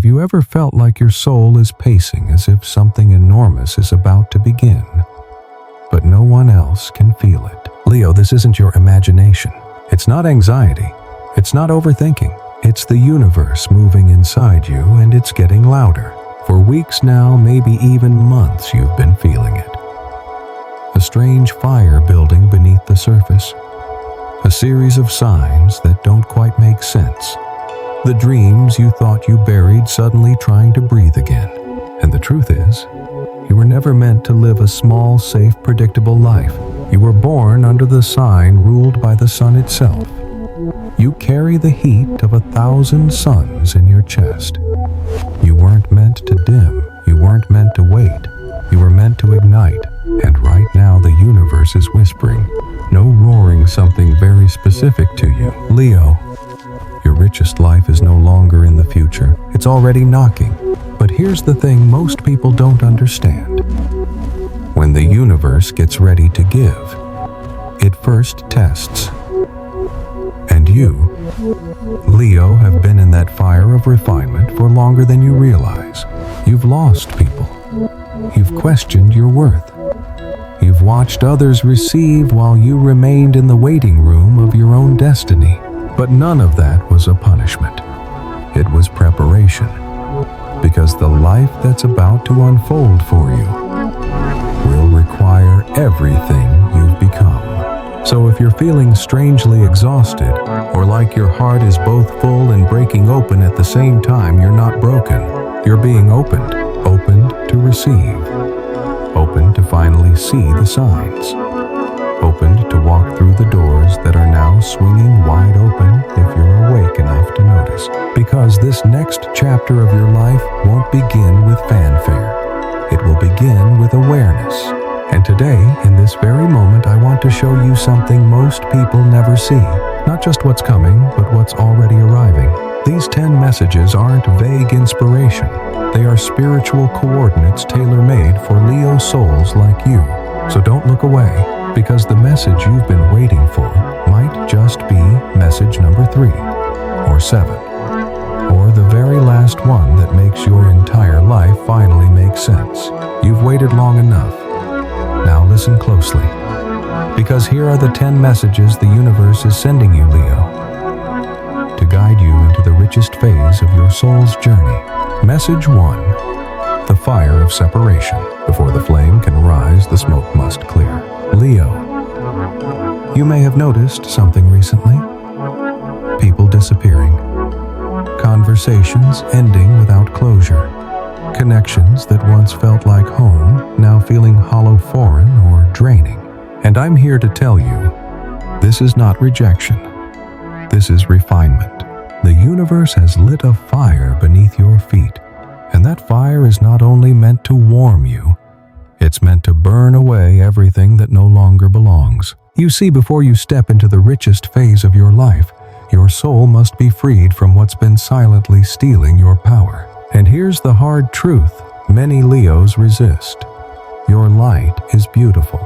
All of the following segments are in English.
you ever felt like your soul is pacing as if something enormous is about to begin, but no one else can feel it? Leo, this isn't your imagination. It's not anxiety. It's not overthinking. It's the universe moving inside you, and it's getting louder. For weeks now, maybe even months, you've been feeling it. A strange fire building beneath the surface. A series of signs that don't quite make sense. The dreams you thought you buried suddenly trying to breathe again. And the truth is, you were never meant to live a small, safe, predictable life. You were born under the sign ruled by the sun itself. You carry the heat of 1,000 suns in your chest. You weren't meant to dim. You weren't meant to wait. You were meant to ignite. And right now the universe is whispering, no roaring, something very specific to you. Leo, your richest life is no longer in the future. It's already knocking. But here's the thing most people don't understand. When the universe gets ready to give, it first tests. And you, Leo, have been in that fire of refinement for longer than you realize. You've lost people. You've questioned your worth. You've watched others receive while you remained in the waiting room of your own destiny. But none of that was a punishment. It was preparation. Because the life that's about to unfold for you will require everything you've become. So if you're feeling strangely exhausted, or like your heart is both full and breaking open at the same time, you're not broken. You're being opened to receive, opened to finally see the signs, opened to walk through the doors that are now swinging wide open if you're awake enough to notice. Because this next chapter of your life won't begin with fanfare. It will begin with awareness. And today, in this very moment, I want to show you something most people never see. Not just what's coming, but what's already arriving. These 10 messages aren't vague inspiration. They are spiritual coordinates tailor-made for Leo souls like you. So don't look away, because the message you've been waiting for might just be message number 3, or 7, or the very last one that makes your entire life finally make sense. You've waited long enough. Now listen closely, because here are the 10 messages the universe is sending you, Leo, to guide you into the richest phase of your soul's journey. Message 1. The fire of separation. Before the flame can rise, the smoke must clear. Leo, you may have noticed something recently. People disappearing. Conversations ending without closure. Connections that once felt like home, now feeling hollow, foreign, or draining. And I'm here to tell you, this is not rejection. This is refinement. The universe has lit a fire beneath your feet, and that fire is not only meant to warm you, it's meant to burn away everything that no longer belongs. You see, before you step into the richest phase of your life, your soul must be freed from what's been silently stealing your power. And here's the hard truth many Leos resist. Your light is beautiful,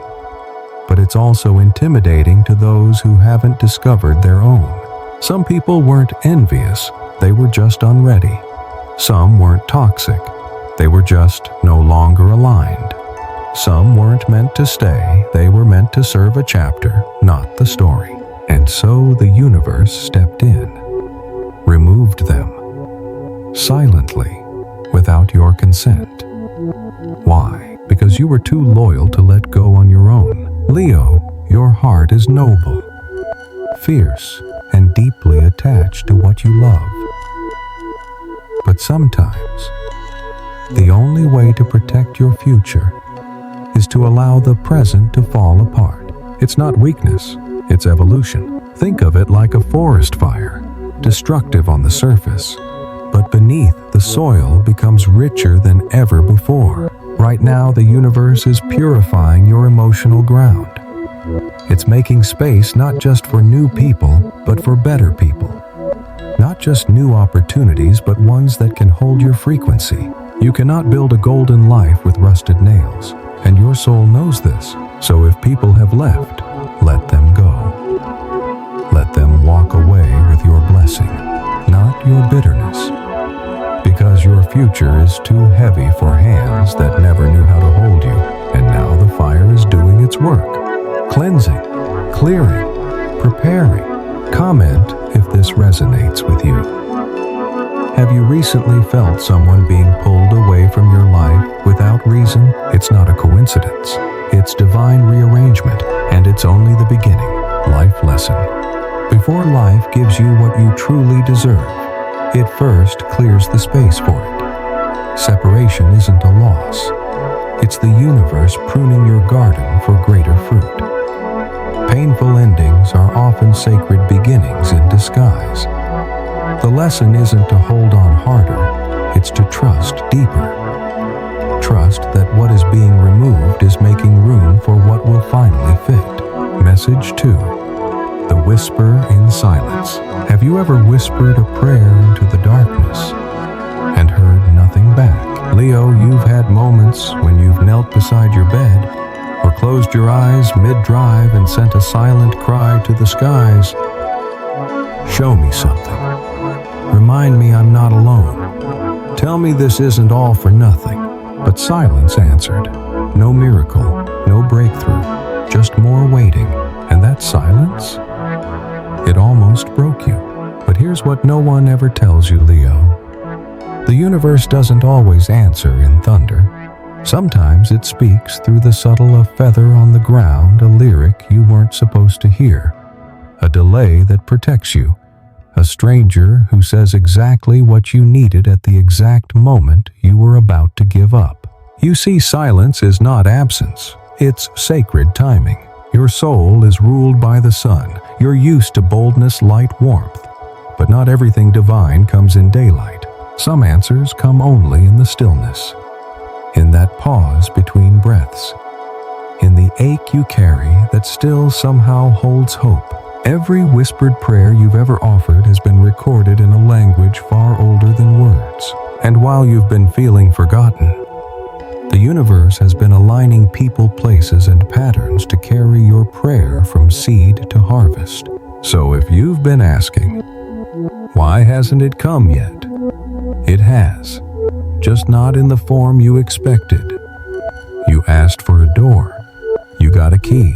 but it's also intimidating to those who haven't discovered their own. Some people weren't envious, they were just unready. Some weren't toxic, they were just no longer aligned. Some weren't meant to stay, they were meant to serve a chapter, not the story. And so the universe stepped in, removed them, silently, without your consent. Why? Because you were too loyal to let go on your own. Leo, your heart is noble, fierce, and deeply attached to what you love. But sometimes, the only way to protect your future is to allow the present to fall apart. It's not weakness, it's evolution. Think of it like a forest fire, destructive on the surface, but beneath the soil becomes richer than ever before. Right now, the universe is purifying your emotional ground. It's making space not just for new people, but for better people. Not just new opportunities, but ones that can hold your frequency. You cannot build a golden life with rusted nails, and your soul knows this. So if people have left, let them go. Let them walk away with your blessing, not your bitterness. Because because your future is too heavy for hands that never knew how to hold you, and now the fire is doing its work, cleansing, clearing, preparing. Comment if this resonates with you. Have you recently felt someone being pulled away from your life without reason? It's not a coincidence. It's divine rearrangement, and it's only the beginning. Life lesson. Before life gives you what you truly deserve, it first clears the space for it. Separation isn't a loss. It's the universe pruning your garden for greater fruit. Painful endings are often sacred beginnings in disguise. The lesson isn't to hold on harder, it's to trust deeper. Trust that what is being removed is making room for what will finally fit. Message 2. The whisper in silence. Have you ever whispered a prayer into the darkness and heard nothing back? Leo, you've had moments when you've knelt beside your bed or closed your eyes mid-drive and sent a silent cry to the skies. Show me something. Remind me I'm not alone. Tell me this isn't all for nothing. But silence answered. No miracle, no breakthrough, just more waiting. And that silence? It almost broke you. But here's what no one ever tells you, Leo. The universe doesn't always answer in thunder. Sometimes it speaks through the subtle of feather on the ground, a lyric you weren't supposed to hear, a delay that protects you, a stranger who says exactly what you needed at the exact moment you were about to give up. You see, silence is not absence, it's sacred timing. Your soul is ruled by the sun. You're used to boldness, light, warmth. But not everything divine comes in daylight. Some answers come only in the stillness, in that pause between breaths, in the ache you carry that still somehow holds hope. Every whispered prayer you've ever offered has been recorded in a language far older than words. And while you've been feeling forgotten, the universe has been aligning people, places, and patterns to carry your prayer from seed to harvest. So if you've been asking, why hasn't it come yet? It has, just not in the form you expected. You asked for a door. You got a key.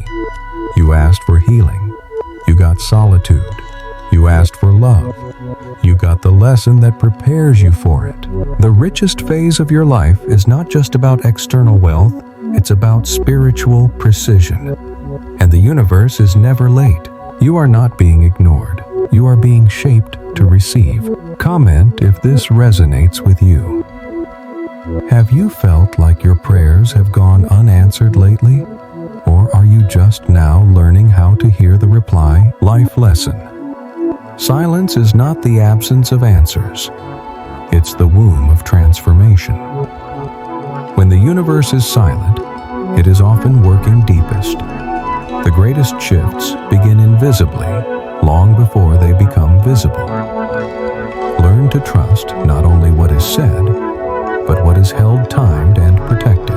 You asked for healing. You got solitude. You asked for love. You got the lesson that prepares you for it. The richest phase of your life is not just about external wealth, it's about spiritual precision. And the universe is never late. You are not being ignored. You are being shaped to receive. Comment if this resonates with you. Have you felt like your prayers have gone unanswered lately? Or are you just now learning how to hear the reply? Life lesson. Silence is not the absence of answers. It's the womb of transformation. When the universe is silent, it is often working deepest. The greatest shifts begin invisibly, long before they become visible. Learn to trust not only what is said, but what is held timed and protected.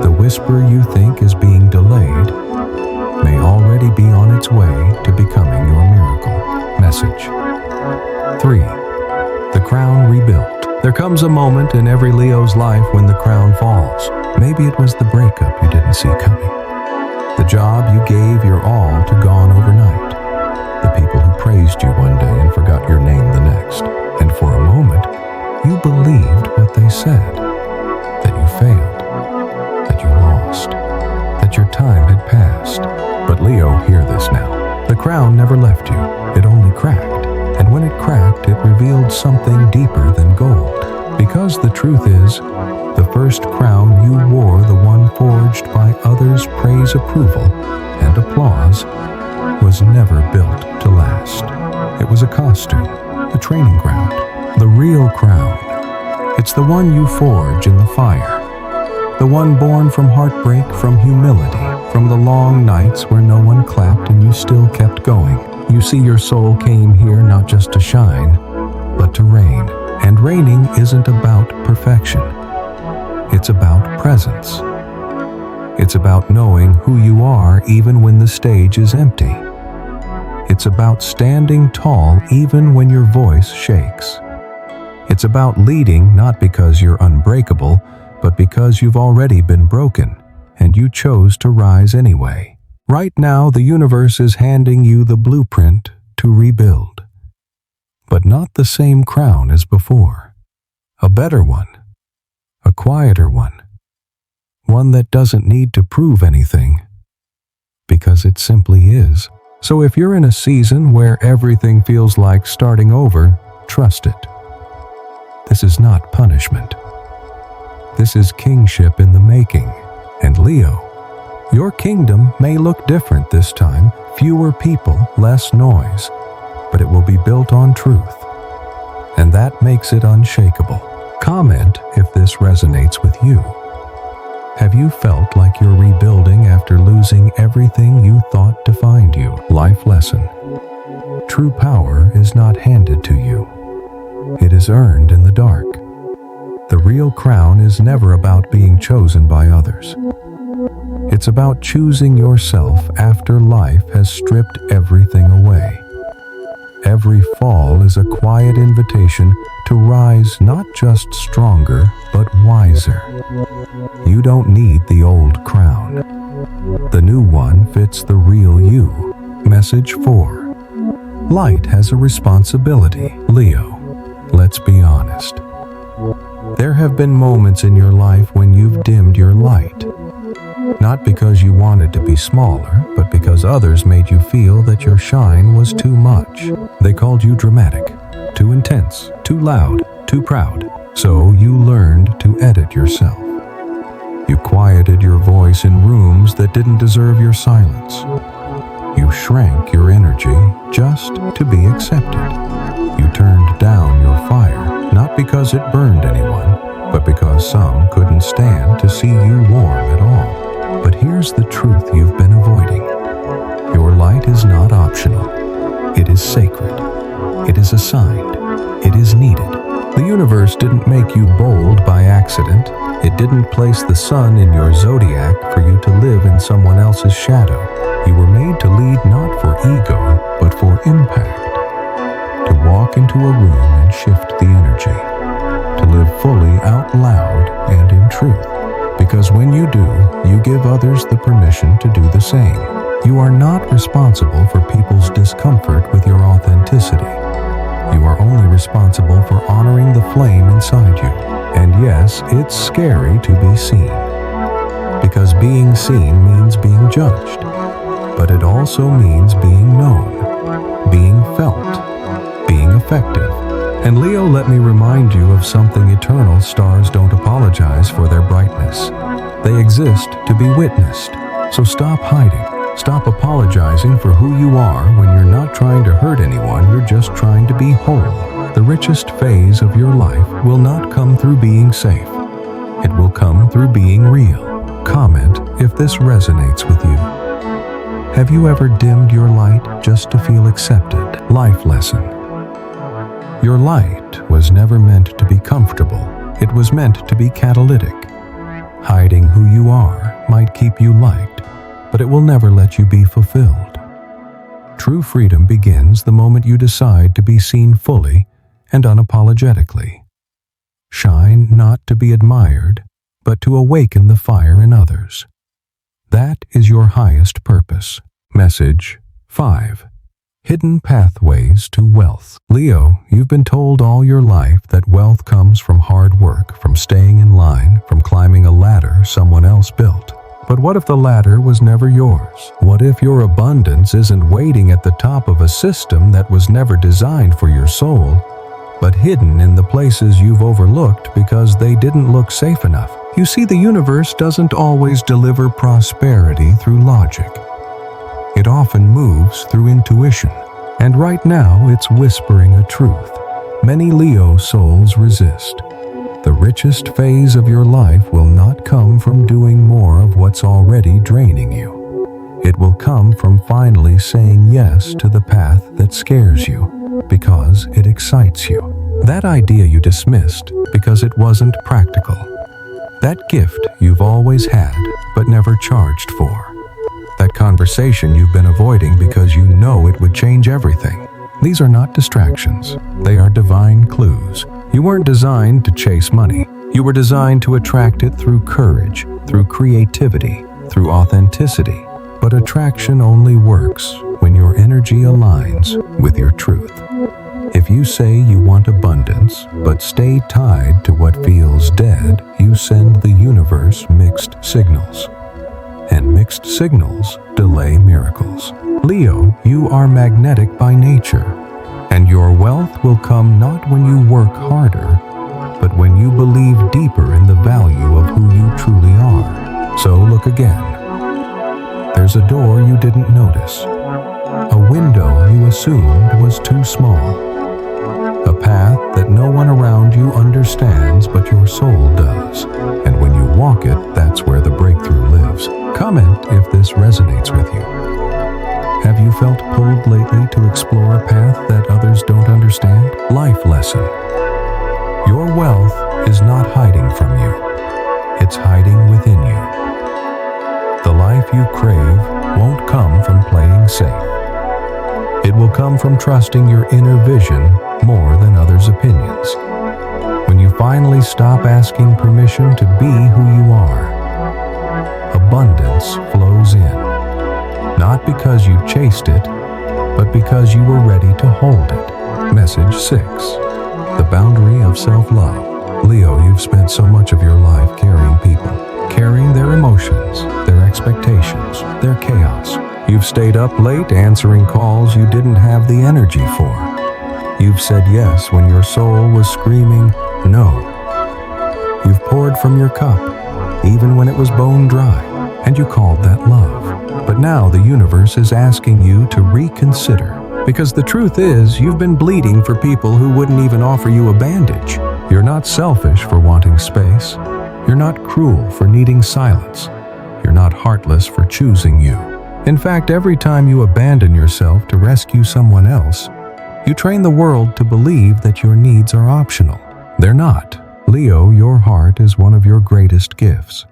The whisper you think is being delayed may already be on its way to becoming your miracle. Message 3. The crown rebuilt. There comes a moment in every Leo's life when the crown falls. Maybe it was the breakup you didn't see coming, the job you gave your all to gone overnight, the people who praised you one day and forgot your name the next, and for a moment you believed what they said, that you failed, that you lost, that your time had passed. But Leo, hear this now. The crown never left you, it only cracked. And when it cracked, it revealed something deeper than gold. Because the truth is, the first crown you wore, the one forged by others' praise, approval, and applause, was never built to last. It was a costume, a training ground. The real crown, it's the one you forge in the fire. The one born from heartbreak, from humility, from the long nights where no one clapped and you still kept going. You see, your soul came here not just to shine, but to reign. And reigning isn't about perfection. It's about presence. It's about knowing who you are even when the stage is empty. It's about standing tall even when your voice shakes. It's about leading not because you're unbreakable, but because you've already been broken, and you chose to rise anyway. Right now, the universe is handing you the blueprint to rebuild. But not the same crown as before. A better one. A quieter one. One that doesn't need to prove anything. Because it simply is. So if you're in a season where everything feels like starting over, trust it. This is not punishment. This is kingship in the making. And Leo, your kingdom may look different this time, fewer people, less noise, but it will be built on truth. And that makes it unshakable. Comment if this resonates with you. Have you felt like you're rebuilding after losing everything you thought defined you? Life lesson. True power is not handed to you. It is earned in the dark. The real crown is never about being chosen by others. It's about choosing yourself after life has stripped everything away. Every fall is a quiet invitation to rise not just stronger, but wiser. You don't need the old crown. The new one fits the real you. Message 4. Light has a responsibility. Leo, let's be honest. There have been moments in your life when you've dimmed your light. Not because you wanted to be smaller, but because others made you feel that your shine was too much. They called you dramatic, too intense, too loud, too proud. So you learned to edit yourself. You quieted your voice in rooms that didn't deserve your silence. You shrank your energy just to be accepted. You turned down your fire, not because it burned anyone, but because some couldn't stand to see you warm at all. But here's the truth you've been avoiding. Your light is not optional. It is sacred. It is assigned. It is needed. The universe didn't make you bold by accident. It didn't place the sun in your zodiac for you to live in someone else's shadow. You were made to lead not for ego, but for impact. To walk into a room and shift the energy. To live fully out loud and in truth. Because when you do, you give others the permission to do the same. You are not responsible for people's discomfort with your authenticity. You are only responsible for honoring the flame inside you. And yes, it's scary to be seen. Because being seen means being judged. But it also means being known, being felt, being effective. And Leo, let me remind you of something eternal. Stars don't apologize for their brightness. They exist to be witnessed. So stop hiding. Stop apologizing for who you are when you're not trying to hurt anyone, you're just trying to be whole. The richest phase of your life will not come through being safe. It will come through being real. Comment if this resonates with you. Have you ever dimmed your light just to feel accepted? Life lesson. Your light was never meant to be comfortable. It was meant to be catalytic. Hiding who you are might keep you liked, but it will never let you be fulfilled. True freedom begins the moment you decide to be seen fully and unapologetically. Shine not to be admired, but to awaken the fire in others. That is your highest purpose. Message 5. Hidden pathways to wealth. Leo, you've been told all your life that wealth comes from hard work, from staying in line, from climbing a ladder someone else built. But what if the ladder was never yours? What if your abundance isn't waiting at the top of a system that was never designed for your soul, but hidden in the places you've overlooked because they didn't look safe enough? You see, the universe doesn't always deliver prosperity through logic. It often moves through intuition, and right now it's whispering a truth. Many Leo souls resist. The richest phase of your life will not come from doing more of what's already draining you. It will come from finally saying yes to the path that scares you, because it excites you. That idea you dismissed because it wasn't practical. That gift you've always had but never charged for. That conversation you've been avoiding because you know it would change everything. These are not distractions. They are divine clues. You weren't designed to chase money. You were designed to attract it through courage, through creativity, through authenticity. But attraction only works when your energy aligns with your truth. If you say you want abundance, but stay tied to what feels dead, you send the universe mixed signals. And mixed signals delay miracles. Leo, you are magnetic by nature, and your wealth will come not when you work harder, but when you believe deeper in the value of who you truly are. So look again. There's a door you didn't notice, a window you assumed was too small, a path that no one around you understands but your soul does. And when you walk it, that's where the breakthrough lives. Comment if this resonates with you. Have you felt pulled lately to explore a path that others don't understand? Life lesson. Your wealth is not hiding from you. It's hiding within you. The life you crave won't come from playing safe. It will come from trusting your inner vision more than others' opinions. When you finally stop asking permission to be who you are, abundance flows in. Not because you chased it, but because you were ready to hold it. Message 6. The boundary of self-love. Leo, you've spent so much of your life carrying people, carrying their emotions, their expectations, their chaos. You've stayed up late answering calls you didn't have the energy for. You've said yes when your soul was screaming no. You've poured from your cup, even when it was bone dry, and you called that love. But now the universe is asking you to reconsider. Because the truth is, you've been bleeding for people who wouldn't even offer you a bandage. You're not selfish for wanting space. You're not cruel for needing silence. You're not heartless for choosing you. In fact, every time you abandon yourself to rescue someone else, you train the world to believe that your needs are optional. They're not. Leo, your heart is one of your greatest gifts.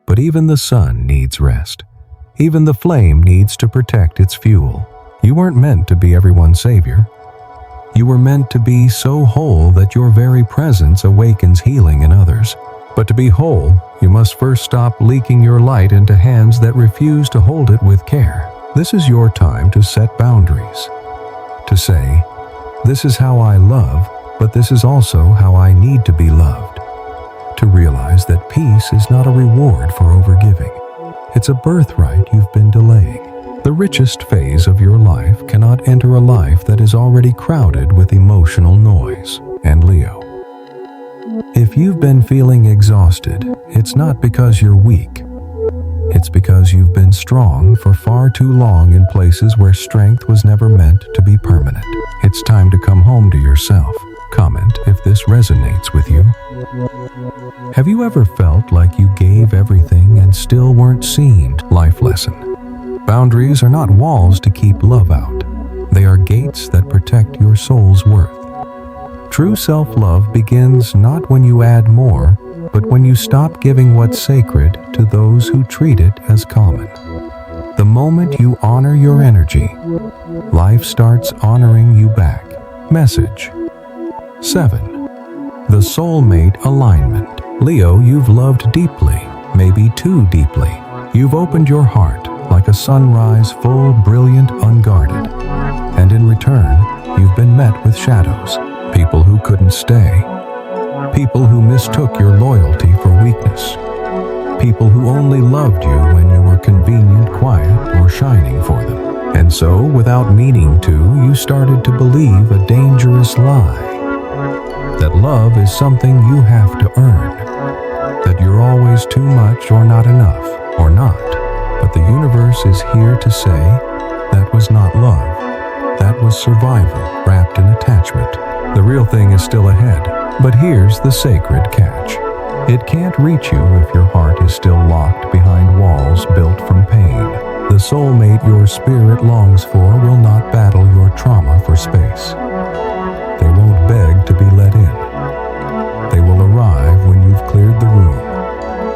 But even the sun needs rest. Even the flame needs to protect its fuel. You weren't meant to be everyone's savior. You were meant to be so whole that your very presence awakens healing in others. But to be whole, you must first stop leaking your light into hands that refuse to hold it with care. This is your time to set boundaries. To say, this is how I love, but this is also how I need to be loved. To realize that peace is not a reward for overgiving. It's a birthright you've been delaying. The richest phase of your life cannot enter a life that is already crowded with emotional noise. And Leo, if you've been feeling exhausted, it's not because you're weak. It's because you've been strong for far too long in places where strength was never meant to be permanent. It's time to come home to yourself. Comment if this resonates with you. Have you ever felt like you gave everything and still weren't seen? Life lesson. Boundaries are not walls to keep love out. They are gates that protect your soul's worth. True self-love begins not when you add more, but when you stop giving what's sacred to those who treat it as common. The moment you honor your energy, life starts honoring you back. Message 7. The soulmate alignment. Leo, you've loved deeply, maybe too deeply. You've opened your heart like a sunrise, full, brilliant, unguarded. And in return, you've been met with shadows. People who couldn't stay. People who mistook your loyalty for weakness. People who only loved you when you were convenient, quiet, or shining for them. And so, without meaning to, you started to believe a dangerous lie. That love is something you have to earn. That you're always too much or not enough, or not. But the universe is here to say, that was not love. That was survival wrapped in attachment. The real thing is still ahead. But here's the sacred catch. It can't reach you if your heart is still locked behind walls built from pain. The soulmate your spirit longs for will not battle your trauma for space. They won't beg to be let in. They will arrive when you've cleared the room,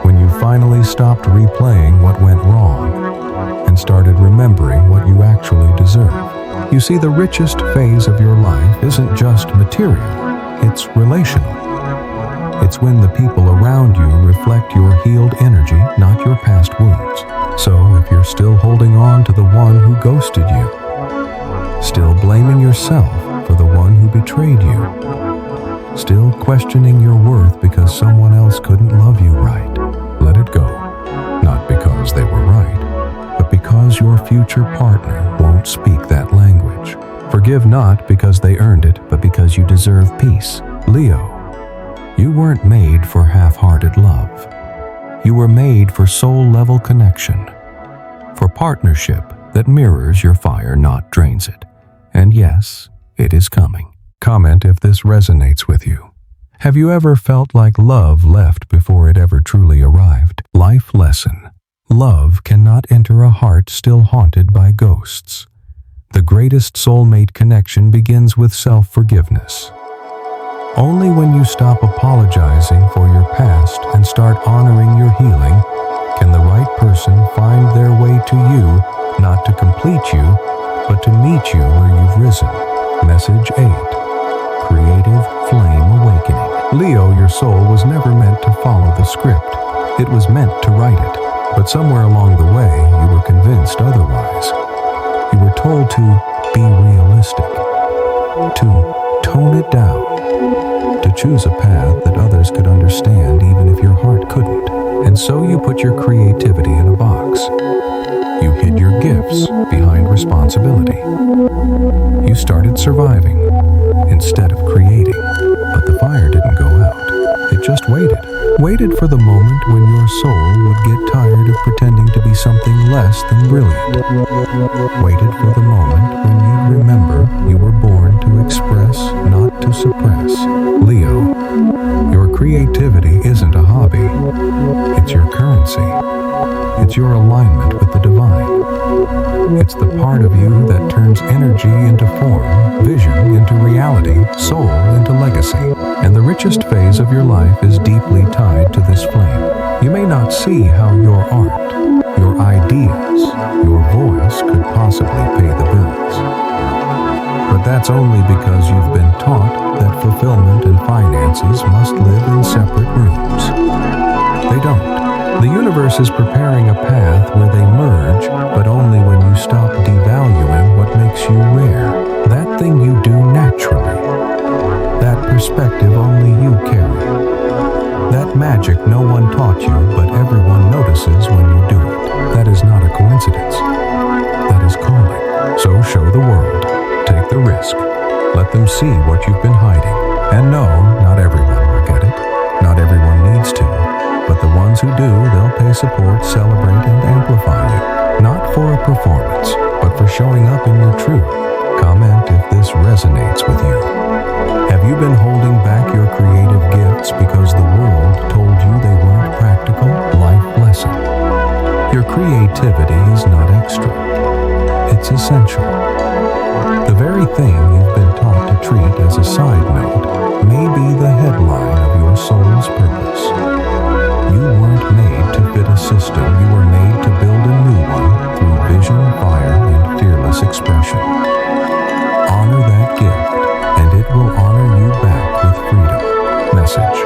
when you finally stopped replaying what went wrong and started remembering what you actually deserve. You see, the richest phase of your life isn't just material. it's relational. It's when the people around you reflect your healed energy, not your past wounds. So if you're still holding on to the one who ghosted you, still blaming yourself for the one who betrayed you, still questioning your worth because someone else couldn't love you right, let it go. Not because they were right, but because your future partner won't speak that language. Forgive not because they earned it, but because you deserve peace. Leo, you weren't made for half-hearted love. You were made for soul-level connection, for partnership that mirrors your fire, not drains it. And yes, it is coming. Comment if this resonates with you. Have you ever felt like love left before it ever truly arrived? Life lesson. Love cannot enter a heart still haunted by ghosts. The greatest soulmate connection begins with self-forgiveness. Only when you stop apologizing for your past and start honoring your healing can the right person find their way to you, not to complete you, but to meet you where you've risen. Message 8. Creative Flame Awakening. Leo, your soul was never meant to follow the script. It was meant to write it. But somewhere along the way, you were convinced otherwise. You were told to be realistic, to tone it down, to choose a path that others could understand even if your heart couldn't. And so you put your creativity in a box. You hid your gifts behind responsibility. You started surviving instead of creating. But the fire didn't go out. It just waited. Waited for the moment when your soul would get tired of pretending to be something less than brilliant. Waited for the moment when you'd remember you were born to express, not to suppress. Leo, your creativity isn't a hobby. It's your currency. It's your alignment with the divine. It's the part of you that turns energy into form, vision into reality, soul into legacy. And the richest phase of your life is deeply tied to this flame. You may not see how your art, your ideas, your voice could possibly pay the bills. But that's only because you've been taught that fulfillment and finances must live in separate rooms. They don't. The universe is preparing a path where they merge, but only when you stop devaluing what makes you rare. That thing you do naturally. That perspective only you carry. That magic no one taught you, but everyone notices when you do it. That is not a coincidence. That is calling. So show the world. Take the risk. Let them see what you've been hiding. And no, not everyone will get it. Not everyone needs to. But the ones who do, they'll pay support, celebrate, and amplify you. Not for a performance, but for showing up in your truth. Comment if this resonates with you. Have you been holding back your creative gifts because the world told you they weren't practical? Life lesson. Your creativity is not extra. It's essential. The very thing you've been taught to treat as a side note may be the headline of your soul's purpose. You weren't made to fit a system. You were made to build a new one through vision, fire, and fearless expression. Honor that gift, and it will honor you back with freedom. Message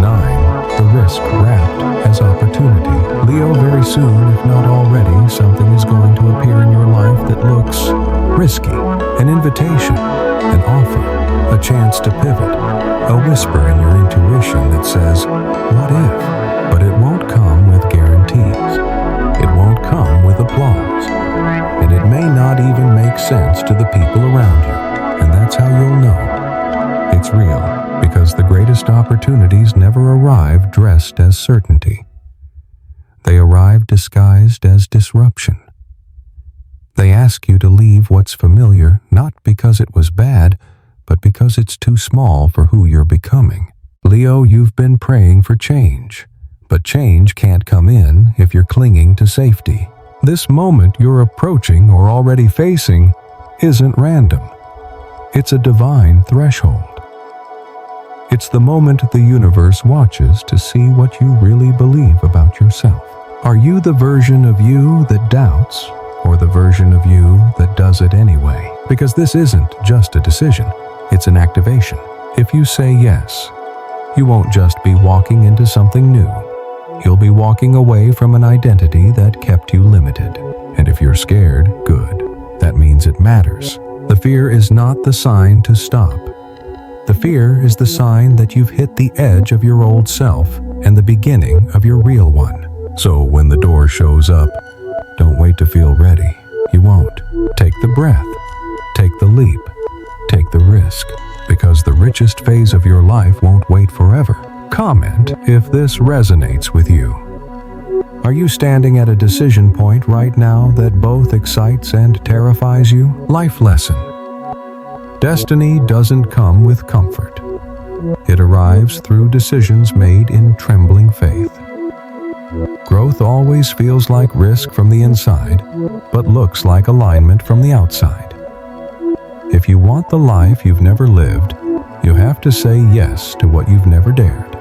9. The risk wrapped as opportunity. Leo, very soon, if not already, something is going to appear in your life that looks risky. An invitation, an offer, a chance to pivot, a whisper in your intuition that says, what if? But it won't come with guarantees. It won't come with applause. And it may not even make sense to the people around you. And that's how you'll know it's real, because the greatest opportunities never arrive dressed as certainty. They arrive disguised as disruption. They ask you to leave what's familiar, not because it was bad, but because it's too small for who you're becoming. Leo, you've been praying for change. But change can't come in if you're clinging to safety. This moment you're approaching or already facing isn't random. It's a divine threshold. It's the moment the universe watches to see what you really believe about yourself. Are you the version of you that doubts, or the version of you that does it anyway? Because this isn't just a decision, it's an activation. If you say yes, you won't just be walking into something new. You'll be walking away from an identity that kept you limited. And if you're scared, good. That means it matters. The fear is not the sign to stop. The fear is the sign that you've hit the edge of your old self and the beginning of your real one. So when the door shows up, don't wait to feel ready. You won't. Take the breath. Take the leap. Take the risk. Because the richest phase of your life won't wait forever. Comment if this resonates with you. Are you standing at a decision point right now that both excites and terrifies you? Life lesson. Destiny doesn't come with comfort. It arrives through decisions made in trembling faith. Growth always feels like risk from the inside, but looks like alignment from the outside. If you want the life you've never lived, you have to say yes to what you've never dared.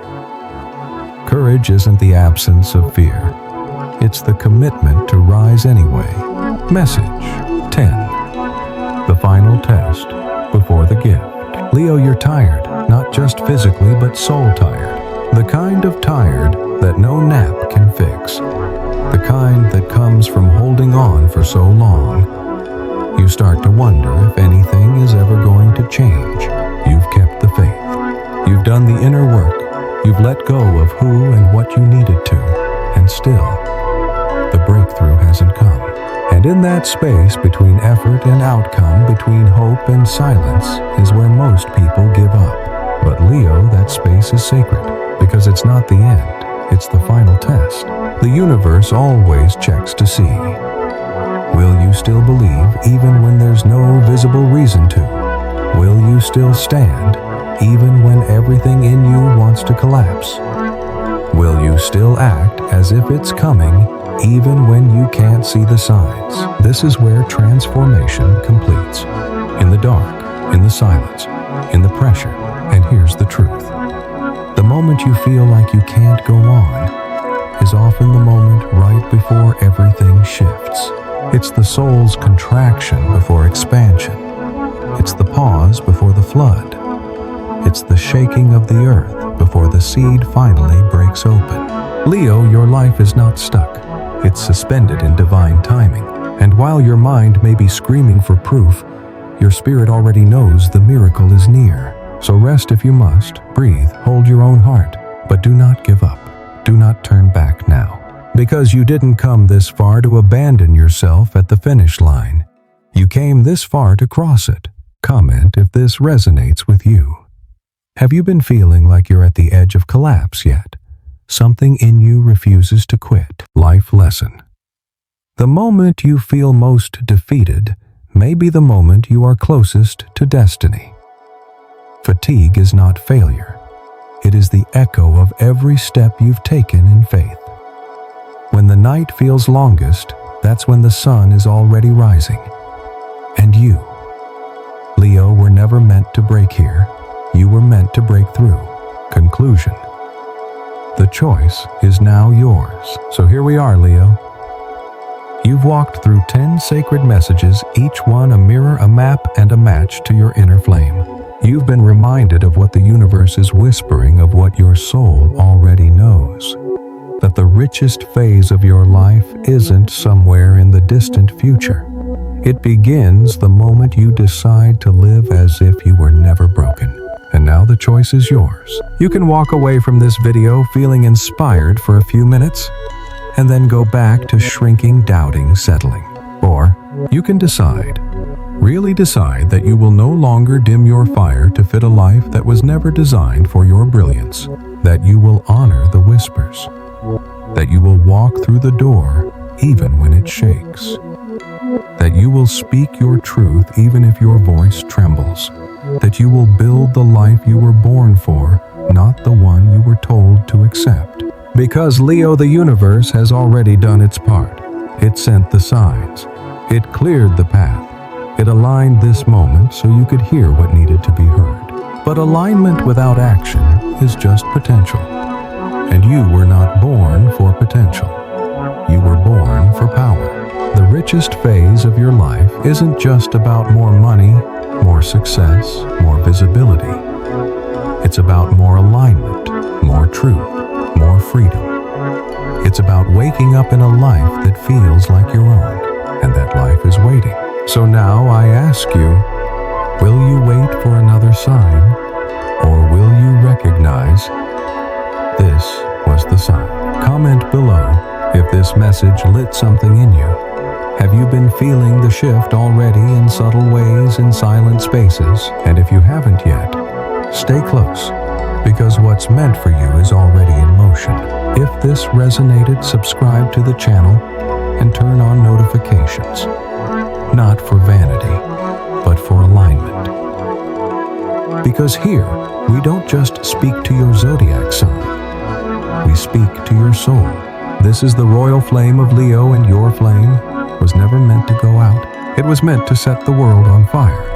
Courage isn't the absence of fear. It's the commitment to rise anyway. Message 10. The final test before the gift. Leo, you're tired, not just physically but soul tired. The kind of tired that no nap can fix. The kind that comes from holding on for so long. You start to wonder if anything is ever going to change. You've kept the faith. You've done the inner work. You've let go of who and what you needed to. And still, the breakthrough hasn't come. And in that space between effort and outcome, between hope and silence, is where most people give up. But Leo, that space is sacred, because it's not the end, it's the final test. The universe always checks to see. Will you still believe even when there's no visible reason to? Will you still stand even when everything in you wants to collapse? Will you still act as if it's coming even when you can't see the signs? This is where transformation completes. In the dark, in the silence, in the pressure. And here's the truth. The moment you feel like you can't go on is often the moment right before everything shifts. It's the soul's contraction before expansion. It's the pause before the flood. It's the shaking of the earth before the seed finally breaks open. Leo, your life is not stuck. It's suspended in divine timing. And while your mind may be screaming for proof, your spirit already knows the miracle is near. So rest if you must, breathe, hold your own heart, but do not give up. Do not turn back now. Because you didn't come this far to abandon yourself at the finish line. You came this far to cross it. Comment if this resonates with you. Have you been feeling like you're at the edge of collapse yet? Something in you refuses to quit. Life lesson. The moment you feel most defeated may be the moment you are closest to destiny. Fatigue is not failure. It is the echo of every step you've taken in faith. When the night feels longest, that's when the sun is already rising. And you, Leo, were never meant to break here. You were meant to break through. Conclusion. The choice is now yours. So here we are, Leo. You've walked through 10 sacred messages, each one a mirror, a map, and a match to your inner flame. You've been reminded of what the universe is whispering, of what your soul already knows. That the richest phase of your life isn't somewhere in the distant future. It begins the moment you decide to live as if you were never broken. And now the choice is yours. You can walk away from this video feeling inspired for a few minutes, and then go back to shrinking, doubting, settling. Or you can decide, really decide, that you will no longer dim your fire to fit a life that was never designed for your brilliance. That you will honor the whispers. That you will walk through the door even when it shakes. That you will speak your truth even if your voice trembles. That you will build the life you were born for, not the one you were told to accept. Because Leo, the universe has already done its part. It sent the signs. It cleared the path. It aligned this moment so you could hear what needed to be heard. But alignment without action is just potential. And you were not born for potential. You were born for power. The richest phase of your life isn't just about more money, more success, more visibility. It's about more alignment, more truth, more freedom. It's about waking up in a life that feels like your own, and that life is waiting. So now I ask you, will you wait for another sign, or will you recognize this was the sign? Comment below if this message lit something in you. Have you been feeling the shift already in subtle ways in silent spaces? And if you haven't yet, stay close, because what's meant for you is already in motion. If this resonated, subscribe to the channel and turn on notifications. Not for vanity, but for alignment. Because here, we don't just speak to your zodiac sign. We speak to your soul. This is the royal flame of Leo, and your flame was never meant to go out. It was meant to set the world on fire.